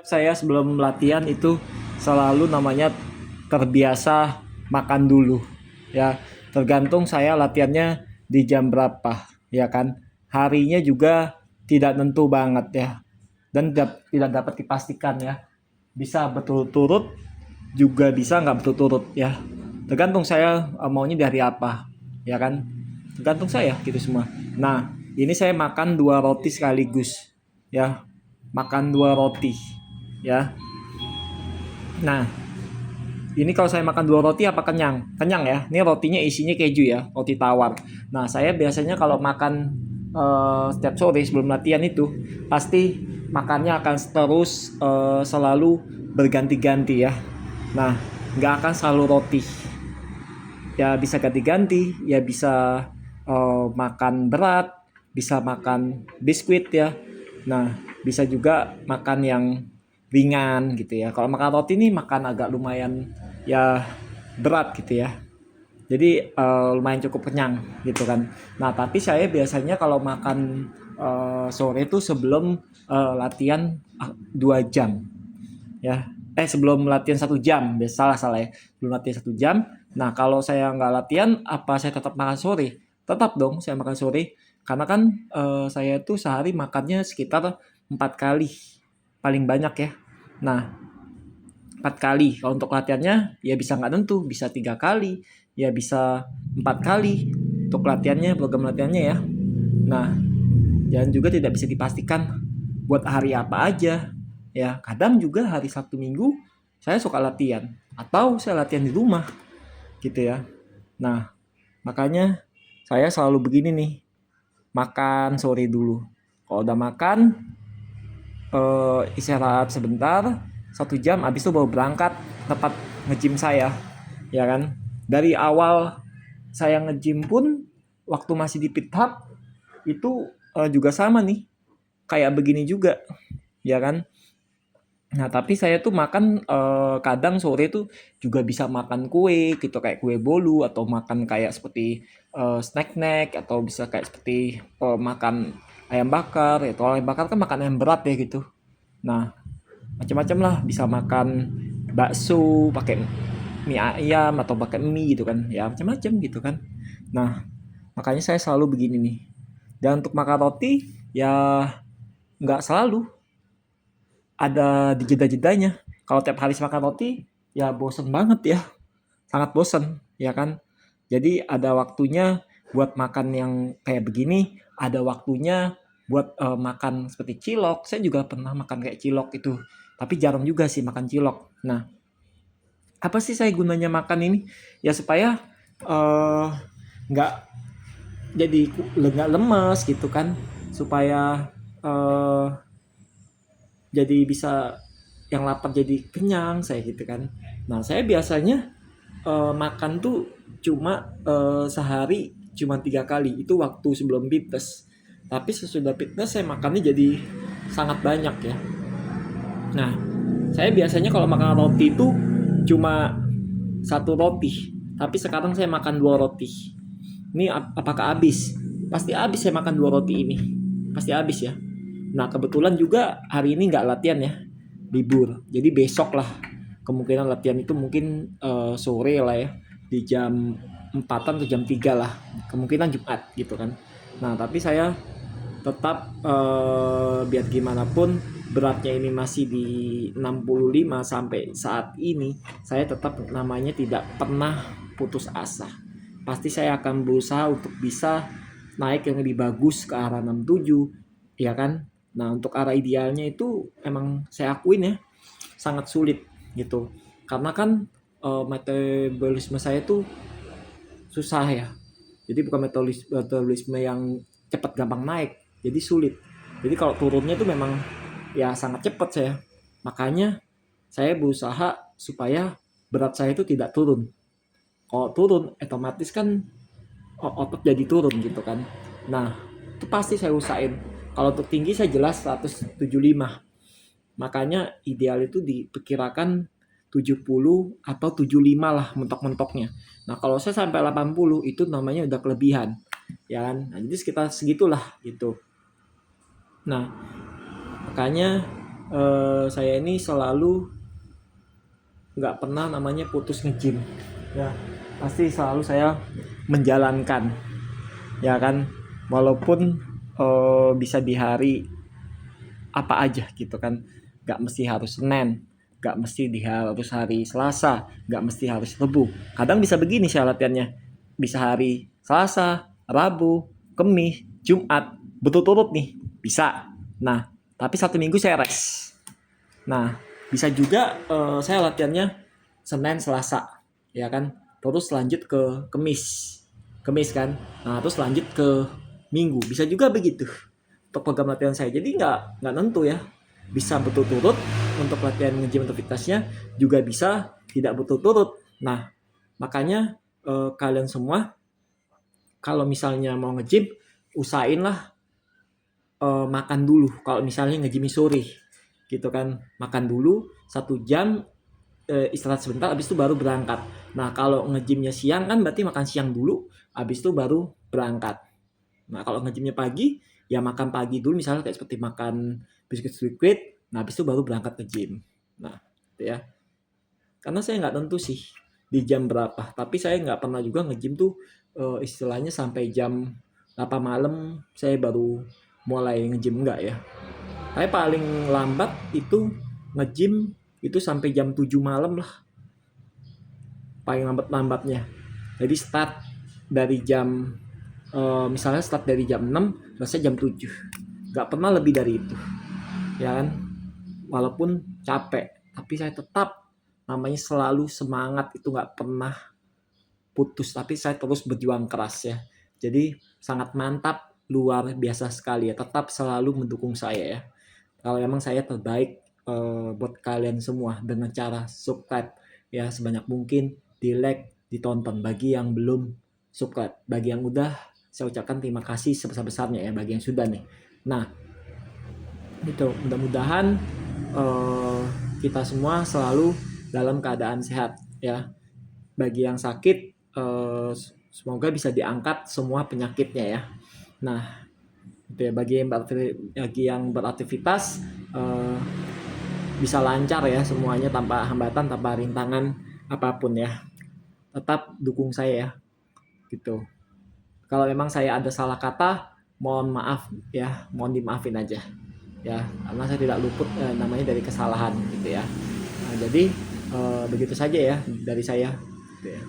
saya sebelum latihan itu selalu namanya terbiasa makan dulu ya. Tergantung saya latihannya di jam berapa ya kan. Harinya juga tidak tentu banget ya. Dan tidak dapat dipastikan ya. Bisa berturut-turut juga bisa nggak berturut-turut ya. Tergantung saya maunya dari apa ya kan. Tergantung saya gitu semua. Nah, ini saya makan 2 roti sekaligus ya. Makan 2 roti ya. Nah, ini kalau saya makan 2 roti apa kenyang? Kenyang ya. Ini rotinya isinya keju ya, roti tawar. Nah, saya biasanya kalau makan setiap sore sebelum latihan itu pasti makannya akan terus selalu berganti-ganti ya. Nah, nggak akan selalu roti. Ya bisa ganti-ganti, ya bisa makan berat, bisa makan biskuit ya. Nah, bisa juga makan yang ringan gitu ya. Kalau makan roti ini makan agak lumayan ya berat gitu ya. Jadi lumayan cukup kenyang gitu kan. Nah, tapi saya biasanya kalau makan sore itu sebelum latihan 2 jam ya. Sebelum latihan 1 jam, salah ya. Sebelum latihan 1 jam. Nah, kalau saya nggak latihan, apa saya tetap makan sore? Tetap dong saya makan sore. Karena kan saya tuh sehari makannya sekitar 4 kali. Paling banyak ya. Nah, 4 kali. Kalau untuk latihannya ya bisa nggak tentu, bisa 3 kali, ya bisa 4 kali untuk latihannya, program latihannya ya. Nah, dan juga tidak bisa dipastikan buat hari apa aja. Ya, kadang juga hari Sabtu Minggu saya suka latihan atau saya latihan di rumah gitu ya. Nah, makanya saya selalu begini nih, makan sore dulu. Kalau udah makan, istirahat sebentar, 1 jam, habis itu baru berangkat tempat nge-gym saya, ya kan. Dari awal saya nge-gym pun waktu masih di Pit Hub itu juga sama nih, kayak begini juga, ya kan. Nah, tapi saya tuh makan kadang sore tuh juga bisa makan kue gitu, kayak kue bolu atau makan kayak seperti snack-snack atau bisa kayak seperti makan ayam bakar. Ya, kalau ayam bakar kan makan yang berat ya gitu. Nah, macam-macam lah, bisa makan bakso pakai mie ayam atau pakai mie gitu kan. Ya, macam-macam gitu kan. Nah, makanya saya selalu begini nih. Dan untuk makan roti ya nggak selalu ada di jeda-jedanya. Kalau tiap hari makan roti, ya bosen banget ya, sangat bosen, ya kan. Jadi ada waktunya buat makan yang kayak begini, ada waktunya buat makan seperti cilok. Saya juga pernah makan kayak cilok itu, tapi jarang juga sih makan cilok. Nah, apa sih saya gunanya makan ini? Ya supaya nggak jadi nggak lemes gitu kan, supaya eh, jadi bisa yang lapar jadi kenyang saya gitu kan. Nah, saya biasanya makan tuh cuma sehari cuma 3 kali, itu waktu sebelum fitness. Tapi sesudah fitness saya makannya jadi sangat banyak ya. Nah, saya biasanya kalau makan roti itu cuma 1 roti, tapi sekarang saya makan 2 roti. Ini apakah habis? Pasti habis saya makan 2 roti ini, pasti habis ya. Nah, kebetulan juga hari ini nggak latihan ya, libur. Jadi besok lah kemungkinan latihan itu mungkin sore lah ya, di jam 4-an atau jam 3 lah. Kemungkinan Jumat gitu kan. Nah, tapi saya tetap biar gimana pun beratnya ini masih di 65 sampai saat ini, saya tetap namanya tidak pernah putus asa. Pasti saya akan berusaha untuk bisa naik yang lebih bagus ke arah 67, ya kan. Nah, untuk arah idealnya itu emang saya akuin ya sangat sulit gitu. Karena kan metabolisme saya tuh susah ya. Jadi bukan metabolisme yang cepat gampang naik, jadi sulit. Jadi kalau turunnya tuh memang ya sangat cepat saya. Makanya saya berusaha supaya berat saya itu tidak turun. Kalau turun otomatis kan otot jadi turun gitu kan. Nah, itu pasti saya usahain. Kalau untuk tinggi saya jelas 175. Makanya ideal itu diperkirakan 70 atau 75 lah mentok-mentoknya. Nah, kalau saya sampai 80 itu namanya udah kelebihan. Ya kan? Nah, jadi sekitar segitulah gitu. Nah, makanya saya ini selalu nggak pernah namanya putus nge-gym ya, pasti selalu saya menjalankan ya kan, walaupun bisa di hari apa aja gitu kan, nggak mesti harus Senin, nggak mesti harus hari Selasa, nggak mesti harus Rabu. Kadang bisa begini saya latihannya, bisa hari Selasa, Rabu, Kamis, Jumat, betul-turut nih bisa. Nah tapi satu minggu saya rest. Nah bisa juga saya latihannya Senin, Selasa ya kan, terus lanjut ke Kamis kan, nah terus lanjut ke Minggu, bisa juga begitu untuk program latihan saya. Jadi nggak nentu ya, bisa berturut-turut untuk latihan nge-gym aktivitasnya, juga bisa tidak berturut-turut. Nah makanya kalian semua kalau misalnya mau nge-gym, usahainlah makan dulu. Kalau misalnya nge-gym sore gitu kan, makan dulu 1 jam, istirahat sebentar, habis itu baru berangkat. Nah kalau nge-gymnya siang kan berarti makan siang dulu, habis itu baru berangkat. Nah kalau nge-gymnya pagi, ya makan pagi dulu, misalnya kayak seperti makan biskuit, nah habis itu baru berangkat ke gym. Nah gitu ya, karena saya nggak tentu sih di jam berapa, tapi saya nggak pernah juga nge-gym tuh istilahnya sampai jam 8 malam saya baru mulai nge-gym, enggak ya. Saya paling lambat itu nge-gym itu sampai jam 7 malam lah, paling lambatnya. Jadi start dari jam misalnya start dari jam 6, selesai jam 7. Gak pernah lebih dari itu. Ya kan? Walaupun capek, tapi saya tetap namanya selalu semangat, itu gak pernah putus, tapi saya terus berjuang keras ya. Jadi sangat mantap, luar biasa sekali ya. Tetap selalu mendukung saya ya. Kalau emang saya terbaik buat kalian semua dengan cara subscribe ya sebanyak mungkin, di like, ditonton. Bagi yang belum subscribe, bagi yang udah, saya ucapkan terima kasih sebesar-besarnya ya bagi yang sudah nih. Nah itu mudah-mudahan kita semua selalu dalam keadaan sehat ya. Bagi yang sakit semoga bisa diangkat semua penyakitnya ya. Nah itu ya, bagi yang beraktivitas bisa lancar ya semuanya, tanpa hambatan, tanpa rintangan apapun ya. Tetap dukung saya ya gitu. Kalau memang saya ada salah kata, mohon maaf ya, mohon dimaafin aja ya, karena saya tidak luput namanya dari kesalahan gitu ya. Nah, jadi begitu saja ya dari saya gitu ya.